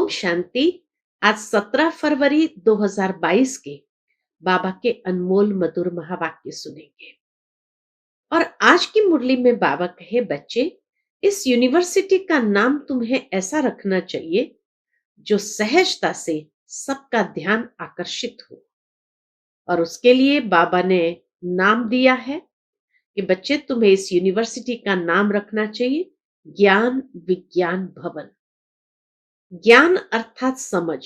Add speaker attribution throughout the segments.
Speaker 1: ओम शांति। आज 17 फरवरी 2022 के बाबा के अनमोल मधुर महावाक्य सुनेंगे। और आज की मुरली में बाबा कहे, बच्चे, इस यूनिवर्सिटी का नाम तुम्हें ऐसा रखना चाहिए जो सहजता से सबका ध्यान आकर्षित हो। और उसके लिए बाबा ने नाम दिया है कि बच्चे, तुम्हें इस यूनिवर्सिटी का नाम रखना चाहिए ज्ञान विज्ञान भवन। ज्ञान अर्थात समझ,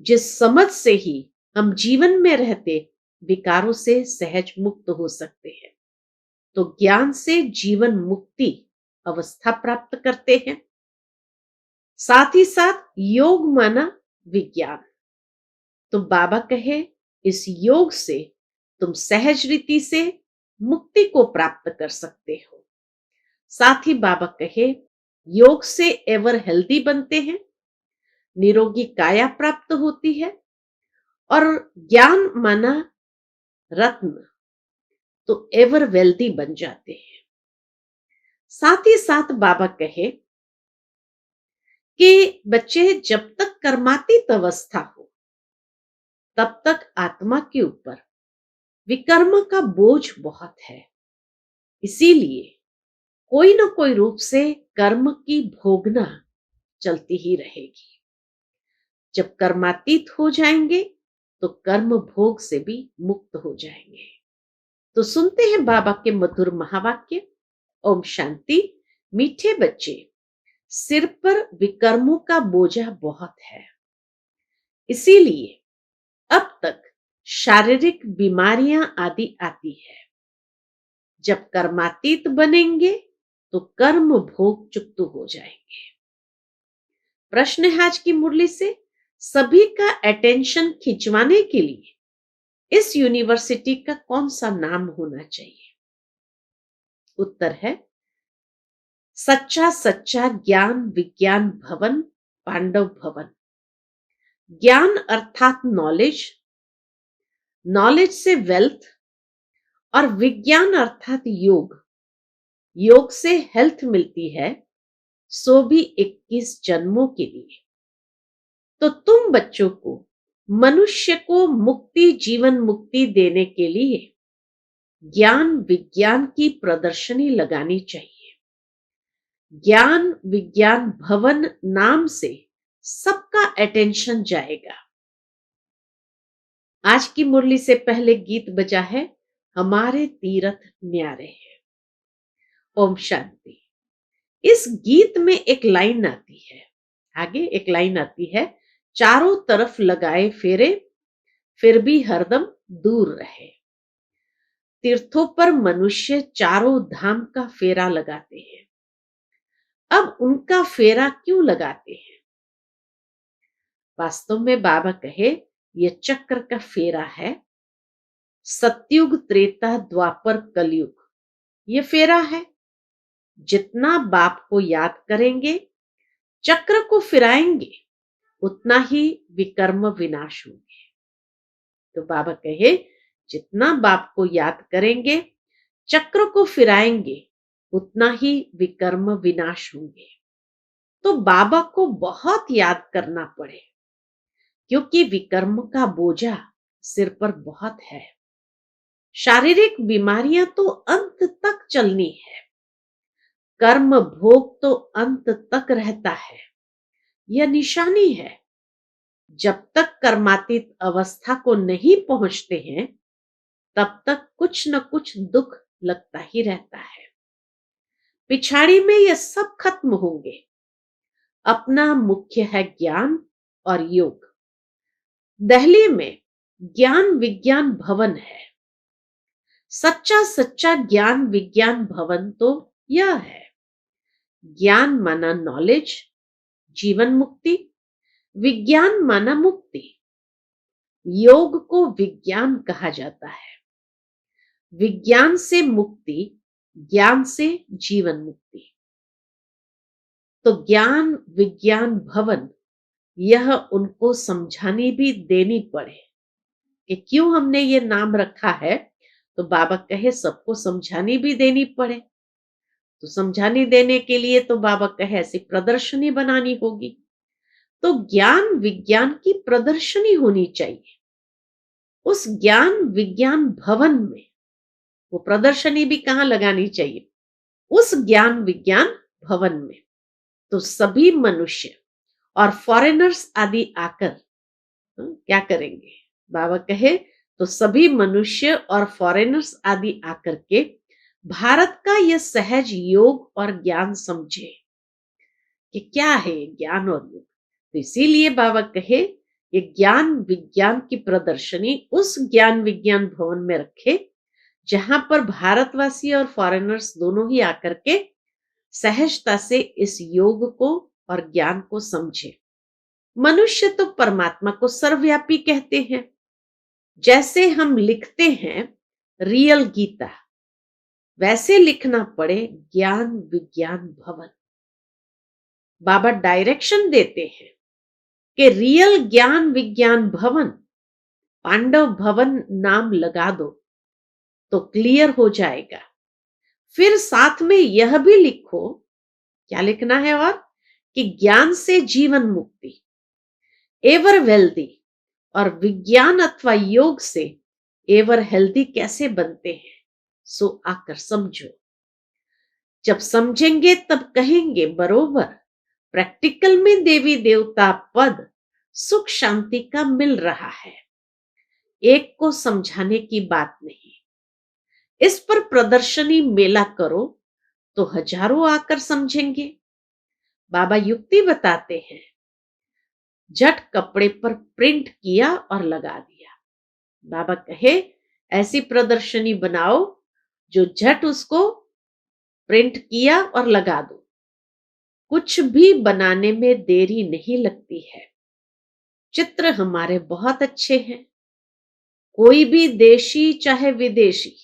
Speaker 1: जिस समझ से ही हम जीवन में रहते विकारों से सहज मुक्त हो सकते हैं। तो ज्ञान से जीवन मुक्ति अवस्था प्राप्त करते हैं। साथ ही साथ योग माना विज्ञान। तो बाबा कहे, इस योग से तुम सहज रीति से मुक्ति को प्राप्त कर सकते हो। साथ ही बाबा कहे, योग से एवर हेल्दी बनते हैं, निरोगी काया प्राप्त होती है। और ज्ञान माना रत्न, तो एवर वेल्दी बन जाते हैं। साथ ही साथ बाबा कहे कि बच्चे, जब तक कर्मातीत अवस्था हो तब तक आत्मा के ऊपर विकर्म का बोझ बहुत है। इसीलिए कोई ना कोई रूप से कर्म की भोगना चलती ही रहेगी। जब कर्मातीत हो जाएंगे तो कर्म भोग से भी मुक्त हो जाएंगे। तो सुनते हैं बाबा के मधुर महावाक्य। ओम शांति। मीठे बच्चे, सिर पर विकर्मों का बोझा बहुत है। इसीलिए अब तक शारीरिक बीमारियां आदि आती है। जब कर्मातीत बनेंगे तो कर्म भोग चुक्त हो जाएंगे। प्रश्न है आज की मुरली से, सभी का अटेंशन खिंचवाने के लिए इस यूनिवर्सिटी का कौन सा नाम होना चाहिए? उत्तर है सच्चा सच्चा ज्ञान विज्ञान भवन पांडव भवन। ज्ञान अर्थात नॉलेज, नॉलेज से वेल्थ, और विज्ञान अर्थात योग। योग से हेल्थ मिलती है, सो भी 21 जन्मों के लिए। तो तुम बच्चों को मनुष्य को मुक्ति जीवन मुक्ति देने के लिए ज्ञान विज्ञान की प्रदर्शनी लगानी चाहिए। ज्ञान विज्ञान भवन नाम से सबका अटेंशन जाएगा। आज की मुरली से पहले गीत बजा है, हमारे तीरथ न्यारे हैं। ओम शांति। इस गीत में एक लाइन आती है, आगे एक लाइन आती है, चारों तरफ लगाए फेरे फिर भी हरदम दूर रहे। तीर्थों पर मनुष्य चारों धाम का फेरा लगाते हैं। अब उनका फेरा क्यों लगाते हैं? वास्तव में बाबा कहे, यह चक्र का फेरा है। सतयुग त्रेता द्वापर कलयुग, ये फेरा है। जितना बाप को याद करेंगे, चक्र को फिराएंगे, उतना ही विकर्म विनाश होंगे। तो बाबा कहे, जितना बाप को याद करेंगे, चक्र को फिराएंगे, उतना ही विकर्म विनाश होंगे। तो बाबा को बहुत याद करना पड़े, क्योंकि विकर्म का बोझा सिर पर बहुत है। शारीरिक बीमारियां तो अंत तक चलनी है, कर्म भोग तो अंत तक रहता है। यह निशानी है। जब तक कर्मातीत अवस्था को नहीं पहुंचते हैं, तब तक कुछ न कुछ दुख लगता ही रहता है। पिछाड़ी में यह सब खत्म होंगे। अपना मुख्य है ज्ञान और योग। दिल्ली में ज्ञान विज्ञान भवन है। सच्चा सच्चा ज्ञान विज्ञान भवन तो यह है। ज्ञान माना नॉलेज, जीवन मुक्ति, विज्ञान माना मुक्ति। योग को विज्ञान कहा जाता है। विज्ञान से मुक्ति, ज्ञान से जीवन मुक्ति। तो ज्ञान विज्ञान भवन, यह उनको समझानी भी देनी पड़े कि क्यों हमने ये नाम रखा है। तो बाबा कहे, सबको समझानी भी देनी पड़े। तो समझानी देने के लिए तो बाबा कहे, ऐसी प्रदर्शनी बनानी होगी। तो ज्ञान विज्ञान की प्रदर्शनी होनी चाहिए। उस ज्ञान विज्ञान भवन में वो प्रदर्शनी भी कहाँ लगानी चाहिए? उस ज्ञान विज्ञान भवन में। तो सभी मनुष्य और फॉरेनर्स आदि आकर क्या करेंगे? बाबा कहे तो सभी मनुष्य और फॉरेनर्स आदि आकर के भारत का यह सहज योग और ज्ञान समझे कि क्या है ज्ञान और योग। तो इसीलिए बाबा कहे ये ज्ञान विज्ञान की प्रदर्शनी उस ज्ञान विज्ञान भवन में रखे जहां पर भारतवासी और फॉरेनर्स दोनों ही आकर के सहजता से इस योग को और ज्ञान को समझे। मनुष्य तो परमात्मा को सर्वव्यापी कहते हैं। जैसे हम लिखते हैं रियल गीता, वैसे लिखना पड़े ज्ञान विज्ञान भवन। बाबा डायरेक्शन देते हैं कि रियल ज्ञान विज्ञान भवन, पांडव भवन नाम लगा दो तो क्लियर हो जाएगा। फिर साथ में यह भी लिखो, क्या लिखना है? और कि ज्ञान से जीवन मुक्ति, एवर वेल्दी, और विज्ञान अथवा योग से एवर हेल्दी कैसे बनते हैं, सो आकर समझो। जब समझेंगे तब कहेंगे बरोबर प्रैक्टिकल में देवी देवता पद सुख शांति का मिल रहा है। एक को समझाने की बात नहीं। इस पर प्रदर्शनी मेला करो तो हजारों आकर समझेंगे। बाबा युक्ति बताते हैं, झट कपड़े पर प्रिंट किया और लगा दिया। बाबा कहे ऐसी प्रदर्शनी बनाओ जो झट उसको प्रिंट किया और लगा दो। कुछ भी बनाने में देरी नहीं लगती है। चित्र हमारे बहुत अच्छे हैं। कोई भी देशी चाहे विदेशी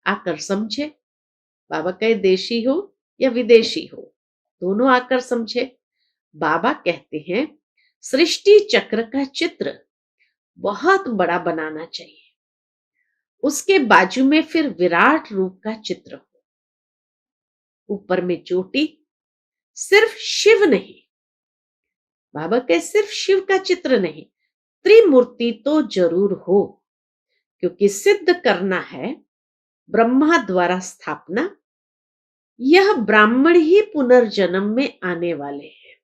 Speaker 1: आकर समझे। बाबा कहे देशी हो या विदेशी हो, दोनों आकर समझे। बाबा कहते हैं सृष्टि चक्र का चित्र बहुत बड़ा बनाना चाहिए। उसके बाजू में फिर विराट रूप का चित्र हो। ऊपर में चोटी, सिर्फ शिव नहीं। बाबा कहे सिर्फ शिव का चित्र नहीं, त्रिमूर्ति तो जरूर हो, क्योंकि सिद्ध करना है ब्रह्मा द्वारा स्थापना। यह ब्राह्मण ही पुनर्जन्म में आने वाले हैं।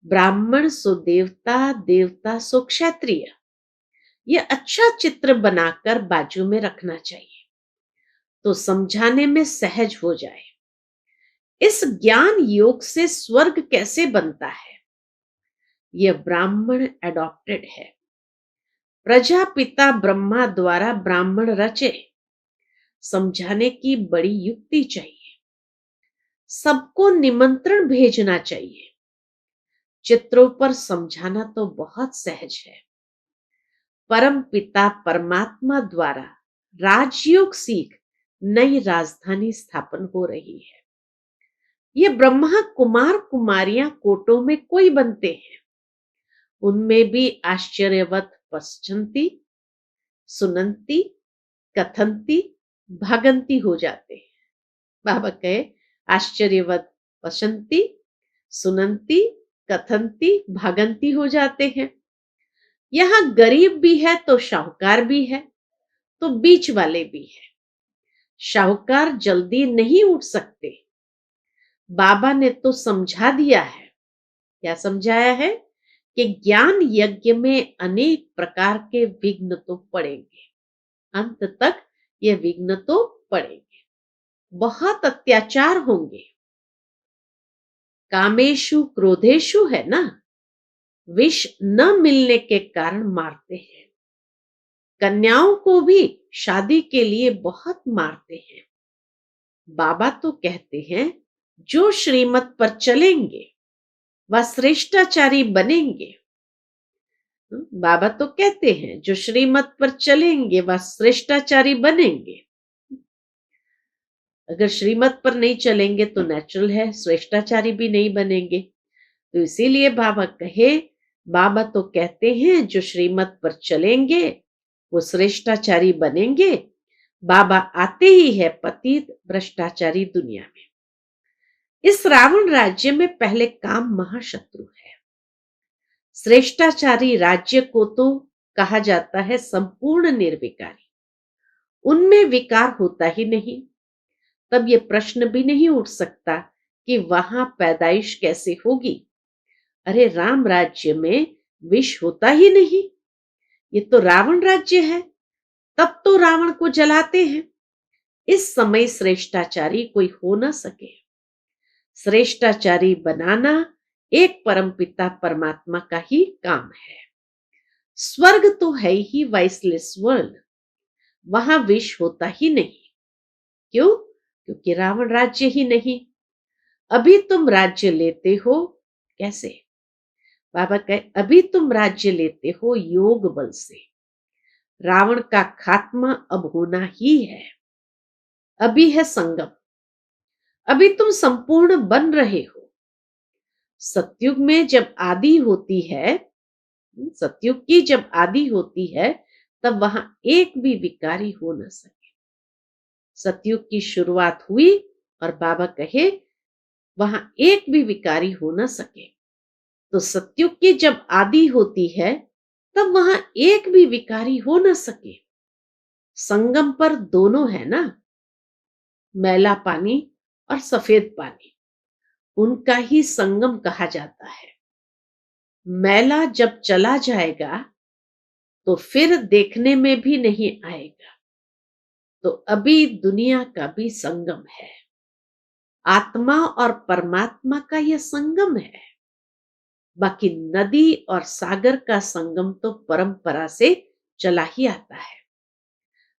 Speaker 1: ब्राह्मण सो देवता, देवता सो क्षत्रिय। यह अच्छा चित्र बनाकर बाजू में रखना चाहिए तो समझाने में सहज हो जाए। इस ज्ञान योग से स्वर्ग कैसे बनता है, यह ब्राह्मण एडॉप्टेड है। प्रजापिता ब्रह्मा द्वारा ब्राह्मण रचे, समझाने की बड़ी युक्ति चाहिए। सबको निमंत्रण भेजना चाहिए। चित्रों पर समझाना तो बहुत सहज है। परम पिता परमात्मा द्वारा राजयोग सीख नई राजधानी स्थापन हो रही है। ये ब्रह्मा कुमार कुमारियां कोटों में कोई बनते हैं, उनमें भी आश्चर्यवत पश्चंती, सुनंती, कथंती, भागंती हो जाते हैं। बाबा कहे आश्चर्यवत पश्चंती, सुनंती, कथंती, भागंती हो जाते हैं। यहां गरीब भी है तो शाहूकार भी है, तो बीच वाले भी है। शाहूकार जल्दी नहीं उठ सकते। बाबा ने तो समझा दिया है। क्या समझाया है? कि ज्ञान यज्ञ में अनेक प्रकार के विघ्न तो पड़ेंगे, अंत तक ये विघ्न तो पड़ेंगे। बहुत अत्याचार होंगे। कामेशु क्रोधेशु है ना, विष न मिलने के कारण मारते हैं। कन्याओं को भी शादी के लिए बहुत मारते हैं। बाबा तो कहते हैं जो श्रीमत पर चलेंगे वह श्रेष्ठाचारी बनेंगे। बाबा तो कहते हैं जो श्रीमत पर चलेंगे वह श्रेष्ठाचारी बनेंगे। अगर श्रीमत पर नहीं चलेंगे तो नेचुरल है श्रेष्ठाचारी भी नहीं बनेंगे। तो इसीलिए बाबा कहे, बाबा तो कहते हैं जो श्रीमत पर चलेंगे वो श्रेष्ठाचारी बनेंगे। बाबा आते ही है पतित भ्रष्टाचारी दुनिया में। इस रावण राज्य में पहले काम महाशत्रु है। श्रेष्ठाचारी राज्य को तो कहा जाता है संपूर्ण निर्विकारी, उनमें विकार होता ही नहीं। तब ये प्रश्न भी नहीं उठ सकता कि वहां पैदाइश कैसे होगी। अरे राम राज्य में विष होता ही नहीं, ये तो रावण राज्य है, तब तो रावण को जलाते हैं। इस समय श्रेष्ठाचारी कोई हो न सके। श्रेष्ठाचारी बनाना एक परमपिता परमात्मा का ही काम है। स्वर्ग तो है ही वाइसलेस वर्ल्ड, वहां विष होता ही नहीं। क्यों? क्योंकि रावण राज्य ही नहीं। अभी तुम राज्य लेते हो कैसे? बाबा कहे अभी तुम राज्य लेते हो योग बल से। रावण का खात्मा अब होना ही है। अभी है संगम, अभी तुम संपूर्ण बन रहे हो। सतयुग में जब आदि होती है, सतयुग की जब आदि होती है, तब वहां एक भी विकारी हो न सके। सतयुग की शुरुआत हुई और बाबा कहे वहां एक भी विकारी हो न सके। तो सतयुग की जब आदि होती है, तब वहां एक भी विकारी हो न सके। संगम पर दोनों है ना, मैला पानी और सफेद पानी, उनका ही संगम कहा जाता है। मैला जब चला जाएगा तो फिर देखने में भी नहीं आएगा। तो अभी दुनिया का भी संगम है, आत्मा और परमात्मा का यह संगम है। बाकी नदी और सागर का संगम तो परंपरा से चला ही आता है।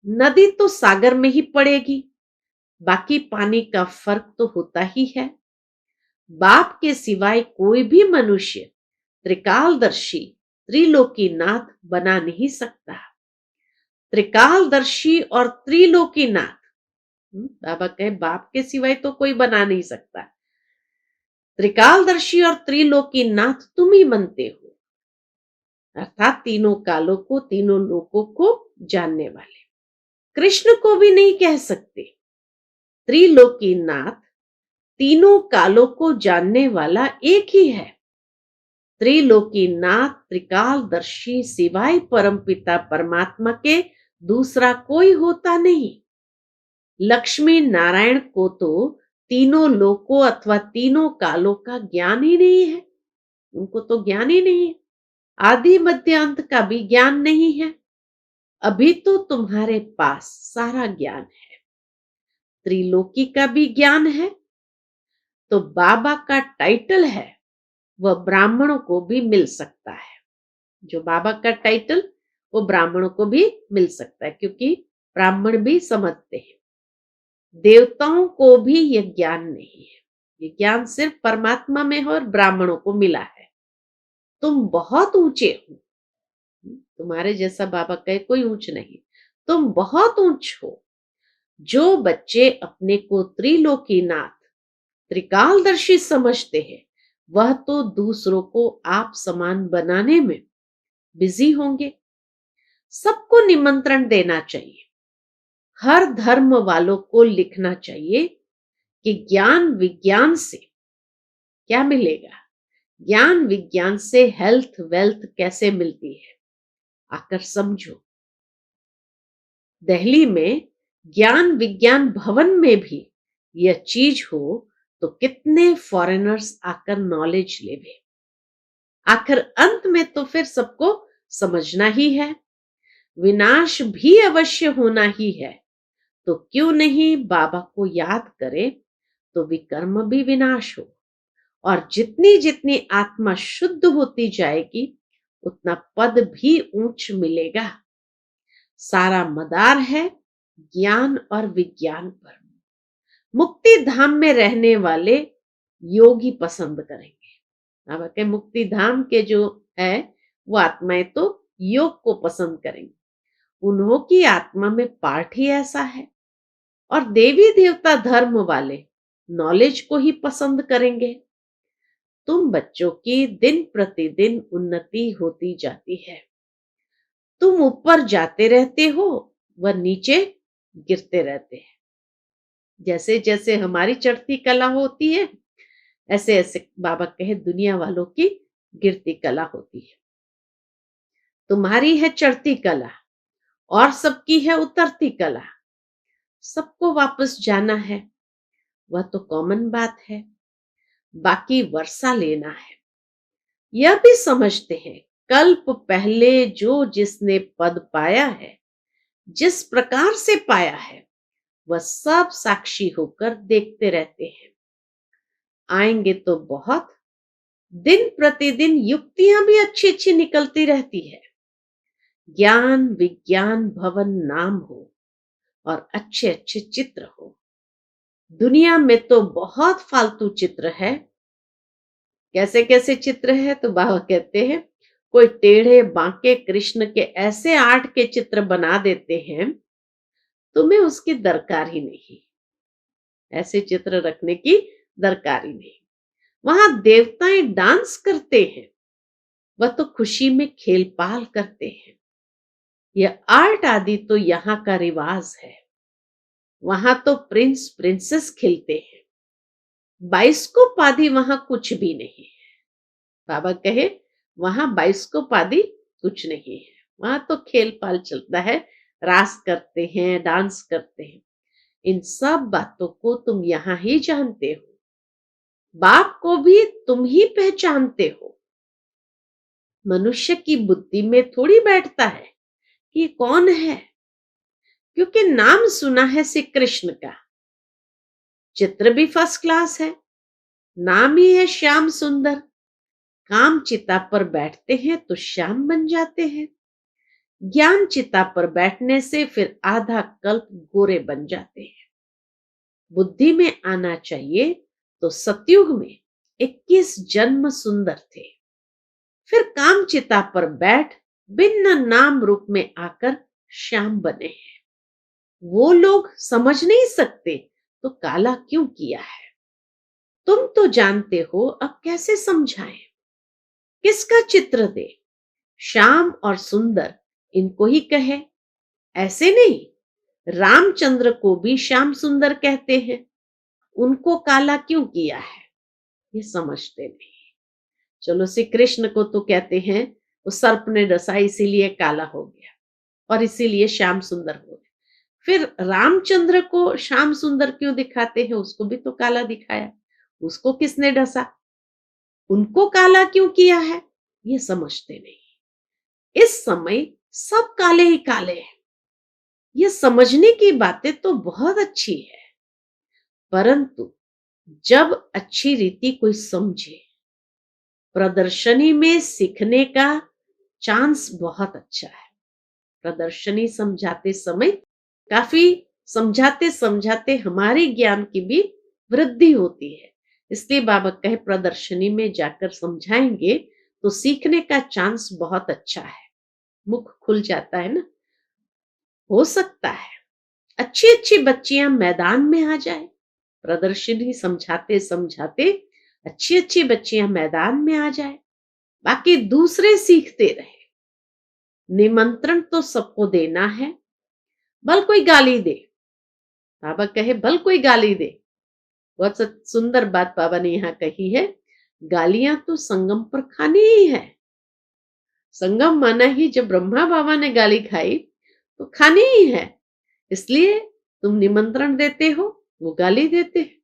Speaker 1: नदी तो सागर में ही पड़ेगी, बाकी पानी का फर्क तो होता ही है। बाप के सिवाय कोई भी मनुष्य त्रिकालदर्शी त्रिलोकीनाथ बना नहीं सकता। त्रिकालदर्शी और त्रिलोकीनाथ, बाबा कहे बाप के सिवाय तो कोई बना नहीं सकता। त्रिकालदर्शी और त्रिलोकीनाथ तुम ही बनते हो, अर्थात तीनों कालों को, तीनों लोकों को जानने वाले। कृष्ण को भी नहीं कह सकते। त्रिलोकीनाथ तीनों कालों को जानने वाला एक ही है। त्रिलोकीनाथ त्रिकालदर्शी सिवाय परमपिता परमात्मा के दूसरा कोई होता नहीं। लक्ष्मी नारायण को तो तीनों लोकों अथवा तीनों कालों का ज्ञान ही नहीं है, उनको तो ज्ञान ही नहीं है। आदि मध्य अंत का भी ज्ञान नहीं है। अभी तो तुम्हारे पास सारा ज्ञान है, त्रिलोकी का भी ज्ञान है। तो बाबा का टाइटल है वह ब्राह्मणों को भी मिल सकता है। जो बाबा का टाइटल वो ब्राह्मणों को भी मिल सकता है, क्योंकि ब्राह्मण भी समझते हैं। देवताओं को भी यह ज्ञान नहीं है, ये ज्ञान सिर्फ परमात्मा में है और ब्राह्मणों को मिला है। तुम बहुत ऊंचे हो, तुम्हारे जैसा बाबा कहे कोई ऊंच नहीं, तुम बहुत ऊंच हो। जो बच्चे अपने को त्रिलोकीनाथ त्रिकालदर्शी समझते हैं, वह तो दूसरों को आप समान बनाने में बिजी होंगे। सबको निमंत्रण देना चाहिए, हर धर्म वालों को लिखना चाहिए कि ज्ञान विज्ञान से क्या मिलेगा, ज्ञान विज्ञान से हेल्थ वेल्थ कैसे मिलती है, आकर समझो। दिल्ली में ज्ञान विज्ञान भवन में भी यह चीज हो तो कितने फॉरेनर्स आकर नॉलेज लेवे। आखिर अंत में तो फिर सबको समझना ही है, विनाश भी अवश्य होना ही है। तो क्यों नहीं बाबा को याद करें तो विकर्म भी विनाश हो। और जितनी जितनी आत्मा शुद्ध होती जाएगी उतना पद भी ऊंच मिलेगा। सारा मदार है ज्ञान और विज्ञान पर। मुक्ति धाम में रहने वाले योगी पसंद करेंगे। अब के मुक्ति धाम के जो है वो आत्माएं तो योग को पसंद करेंगे, उन्हों की आत्मा में पार्ट ही ऐसा है। और देवी देवता धर्म वाले नॉलेज को ही पसंद करेंगे। तुम बच्चों की दिन प्रतिदिन उन्नति होती जाती है, तुम ऊपर जाते रहते हो वह नीचे गिरते रहते हैं। जैसे जैसे हमारी चढ़ती कला होती है, ऐसे ऐसे बाबा कहे दुनिया वालों की गिरती कला होती है। तुम्हारी है चढ़ती कला और सबकी है उतरती कला। सबको वापस जाना है, वह तो कॉमन बात है। बाकी वर्षा लेना है। यह भी समझते हैं कल्प पहले जो जिसने पद पाया है, जिस प्रकार से पाया है, वह सब साक्षी होकर देखते रहते हैं। आएंगे तो बहुत, दिन प्रतिदिन युक्तियां भी अच्छी अच्छी निकलती रहती है। ज्ञान विज्ञान भवन नाम हो और अच्छे अच्छे चित्र हो। दुनिया में तो बहुत फालतू चित्र है। कैसे कैसे चित्र है तो बाबा कहते हैं कोई टेढ़े बांके कृष्ण के ऐसे आर्ट के चित्र बना देते हैं, तुम्हें उसकी दरकार ही नहीं। ऐसे चित्र रखने की दरकार ही नहीं। वहां देवताएं डांस करते हैं, वह तो खुशी में खेल पाल करते हैं। यह आर्ट आदि तो यहाँ का रिवाज है। वहां तो प्रिंस प्रिंसेस खेलते हैं। बाइस्कोप आदि वहां कुछ भी नहीं है। बाबा कहे वहां बाइस्कोप आदि कुछ नहीं है। वहां तो खेल पाल चलता है, रास करते हैं, डांस करते हैं। इन सब बातों को तुम यहां ही जानते हो। बाप को भी तुम ही पहचानते हो। मनुष्य की बुद्धि में थोड़ी बैठता है कि कौन है, क्योंकि नाम सुना है श्री कृष्ण का। चित्र भी फर्स्ट क्लास है। नाम ही है श्याम सुंदर। काम चिता पर बैठते हैं तो श्याम बन जाते हैं। ज्ञान चिता पर बैठने से फिर आधा कल्प गोरे बन जाते हैं। बुद्धि में आना चाहिए तो सतयुग में 21 जन्म सुंदर थे, फिर काम चिता पर बैठ भिन्न नाम रूप में आकर श्याम बने हैं। वो लोग समझ नहीं सकते तो काला क्यों किया है। तुम तो जानते हो, अब कैसे समझाएं। किसका चित्र दे, श्याम और सुंदर इनको ही कहे। ऐसे नहीं, रामचंद्र को भी श्याम सुंदर कहते हैं, उनको काला क्यों किया है, ये समझते नहीं। चलो श्री कृष्ण को तो कहते हैं वो सर्प ने डसा इसीलिए काला हो गया और इसीलिए श्याम सुंदर हो गया। फिर रामचंद्र को श्याम सुंदर क्यों दिखाते हैं, उसको भी तो काला दिखाया। उसको किसने डसा, उनको काला क्यों किया है, ये समझते नहीं। इस समय सब काले ही काले हैं। ये समझने की बातें तो बहुत अच्छी है, परंतु जब अच्छी रीति कोई समझे, प्रदर्शनी में सीखने का चांस बहुत अच्छा है। प्रदर्शनी समझाते समय काफी समझाते समझाते हमारे ज्ञान की भी वृद्धि होती है। इसलिए बाबा कहे प्रदर्शनी में जाकर समझाएंगे तो सीखने का चांस बहुत अच्छा है। मुख खुल जाता है ना। हो सकता है अच्छी अच्छी बच्चियां मैदान में आ जाए। प्रदर्शनी समझाते समझाते अच्छी अच्छी बच्चियां मैदान में आ जाए, बाकी दूसरे सीखते रहे। निमंत्रण तो सबको देना है। भल कोई गाली दे, बाबा कहे भल कोई गाली दे। बहुत सुंदर बात बाबा ने यहाँ कही है, गालियां तो संगम पर खानी ही है। संगम माना ही जब ब्रह्मा बाबा ने गाली खाई तो खानी ही है। इसलिए तुम निमंत्रण देते हो, वो गाली देते हैं,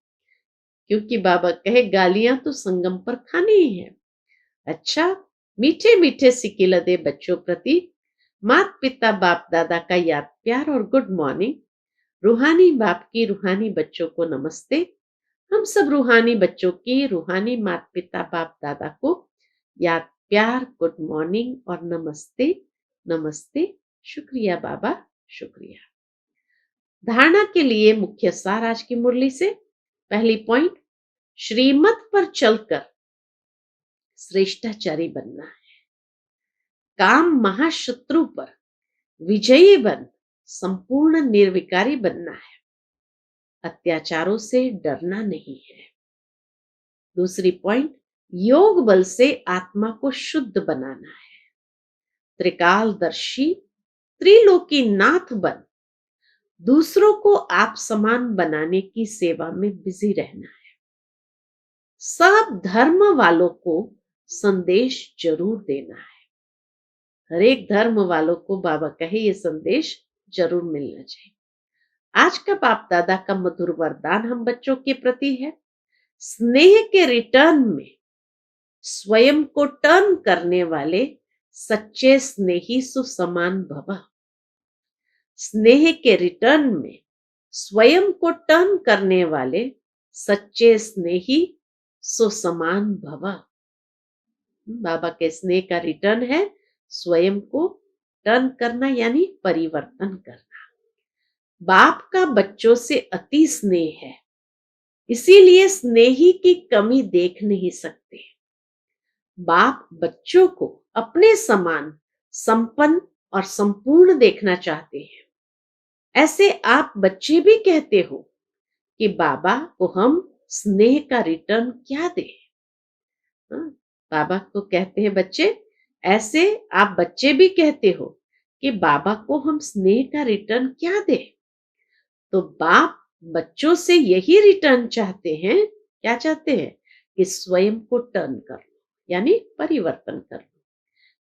Speaker 1: क्योंकि बाबा कहे गालियां तो संगम पर खानी ही है। अच्छा, मीठे मीठे सिकिल दे बच्चों प्रति मात पिता बाप दादा का याद प्यार और गुड मॉर्निंग। रूहानी बाप की रूहानी बच्चों को नमस्ते। हम सब रूहानी बच्चों की रूहानी मात पिता बाप दादा को याद प्यार गुड मॉर्निंग और नमस्ते नमस्ते। शुक्रिया बाबा, शुक्रिया। धारणा के लिए मुख्य सार आज की मुरली से। पहली पॉइंट, श्रीमत पर चलकर श्रेष्ठाचारी बनना है। काम महाशत्रु पर विजयी बन संपूर्ण निर्विकारी बनना है। अत्याचारों से डरना नहीं है। दूसरी पॉइंट, योग बल से आत्मा को शुद्ध बनाना है। त्रिकालदर्शी त्रिलोकी नाथ बन दूसरों को आप समान बनाने की सेवा में बिजी रहना है। सब धर्म वालों को संदेश जरूर देना है। हर एक धर्म वालों को बाबा कहे ये संदेश जरूर मिलना चाहिए। आज का बाप दादा का मधुर वरदान हम बच्चों के प्रति है, स्नेह के रिटर्न में स्वयं को टर्न करने वाले सच्चे स्नेही सुसमान भव। स्नेह के रिटर्न में स्वयं को टर्न करने वाले सच्चे स्नेही सुसमान भव। बाबा के स्नेह का रिटर्न है स्वयं को टर्न करना, यानी परिवर्तन करना। बाप का बच्चों से अति स्नेह है, इसीलिए स्नेही की कमी देख नहीं सकते। बाप बच्चों को अपने समान संपन्न और संपूर्ण देखना चाहते हैं। ऐसे आप बच्चे भी कहते हो कि बाबा को हम स्नेह का रिटर्न क्या दें। बाबा को कहते हैं बच्चे, ऐसे आप बच्चे भी कहते हो कि बाबा को हम स्नेह का रिटर्न क्या दें। तो बाप बच्चों से यही रिटर्न चाहते हैं। क्या चाहते हैं? कि स्वयं को टर्न कर लो, यानी परिवर्तन कर लो।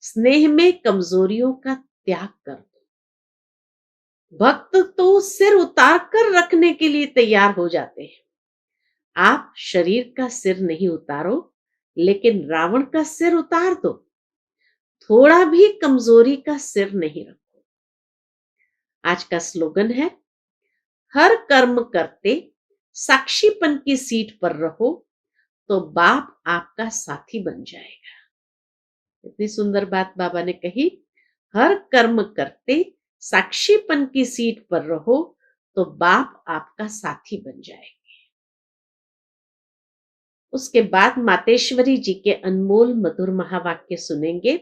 Speaker 1: स्नेह में कमजोरियों का त्याग कर दो। भक्त तो सिर उतार कर रखने के लिए तैयार हो जाते हैं। आप शरीर का सिर नहीं उतारो, लेकिन रावण का सिर उतार दो। थोड़ा भी कमजोरी का सिर नहीं रखो। आज का स्लोगन है, हर कर्म करते साक्षीपन की सीट पर रहो तो बाप आपका साथी बन जाएगा। इतनी सुंदर बात बाबा ने कही, हर कर्म करते साक्षीपन की सीट पर रहो तो बाप आपका साथी बन जाएंगे। उसके बाद मातेश्वरी जी के अनमोल मधुर महावाक्य सुनेंगे।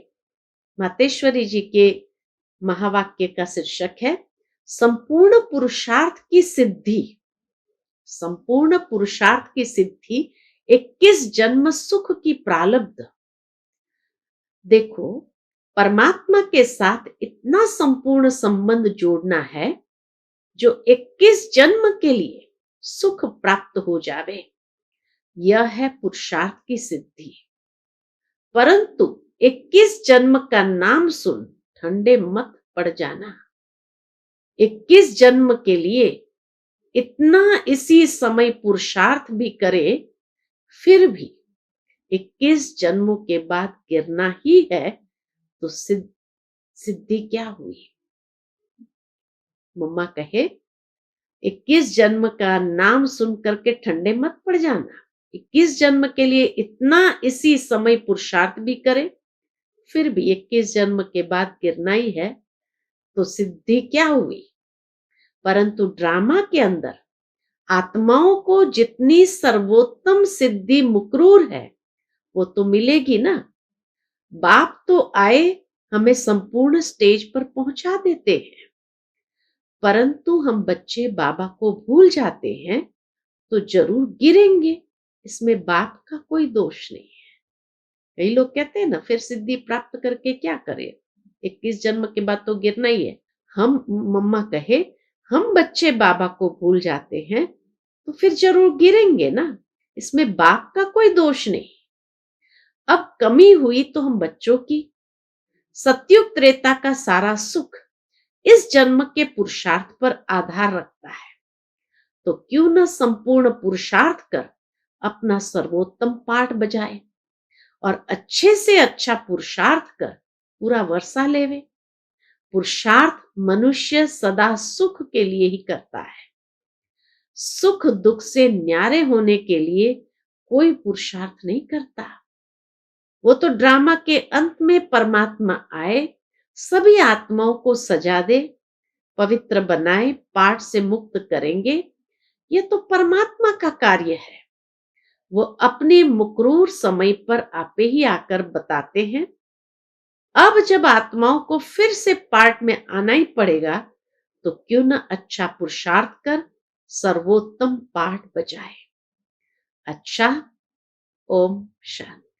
Speaker 1: मातेश्वरी जी के महावाक्य का शीर्षक है, संपूर्ण पुरुषार्थ की सिद्धि। संपूर्ण पुरुषार्थ की सिद्धि 21 जन्म सुख की प्रारब्ध। देखो, परमात्मा के साथ इतना संपूर्ण संबंध जोड़ना है जो 21 जन्म के लिए सुख प्राप्त हो जावे। यह है पुरुषार्थ की सिद्धि। परंतु 21 जन्म का नाम सुन ठंडे मत पड़ जाना। 21 जन्म के लिए इतना इसी समय पुरुषार्थ भी करे, फिर भी 21 जन्मों के बाद गिरना ही है, तो सिद्धि क्या हुई? मम्मा कहे, 21 जन्म का नाम सुन करके ठंडे मत पड़ जाना। 21 जन्म के लिए इतना इसी समय पुरुषार्थ भी करे, फिर भी 21 जन्म के बाद गिरना ही है, तो सिद्धि क्या हुई? परंतु ड्रामा के अंदर आत्माओं को जितनी सर्वोत्तम सिद्धि मुकरूर है वो तो मिलेगी ना। बाप तो आए हमें संपूर्ण स्टेज पर पहुंचा देते हैं, परंतु हम बच्चे बाबा को भूल जाते हैं तो जरूर गिरेंगे। इसमें बाप का कोई दोष नहीं है। कई लोग कहते हैं ना, फिर सिद्धि प्राप्त करके क्या करें, 21 जन्म के बाद तो गिरना ही है। हम मम्मा कहे, हम बच्चे बाबा को भूल जाते हैं तो फिर जरूर गिरेंगे ना। इसमें बाप का कोई दोष नहीं। अब कमी हुई तो हम बच्चों की। सतयुग त्रेता का सारा सुख इस जन्म के पुरुषार्थ पर आधार रखता है, तो क्यों न संपूर्ण पुरुषार्थ कर अपना सर्वोत्तम पाठ बजाए और अच्छे से अच्छा पुरुषार्थ कर पूरा वर्षा लेवे। पुरुषार्थ मनुष्य सदा सुख के लिए ही करता है। सुख दुख से न्यारे होने के लिए कोई पुरुषार्थ नहीं करता। वो तो ड्रामा के अंत में परमात्मा आए, सभी आत्माओं को सजा दे, पवित्र बनाए, पाठ से मुक्त करेंगे। ये तो परमात्मा का कार्य है। वो अपने मुकरूर समय पर आपे ही आकर बताते हैं। अब जब आत्माओं को फिर से पाठ में आना ही पड़ेगा, तो क्यों न अच्छा पुरुषार्थ कर सर्वोत्तम पाठ बजाए। अच्छा, ओम शांति।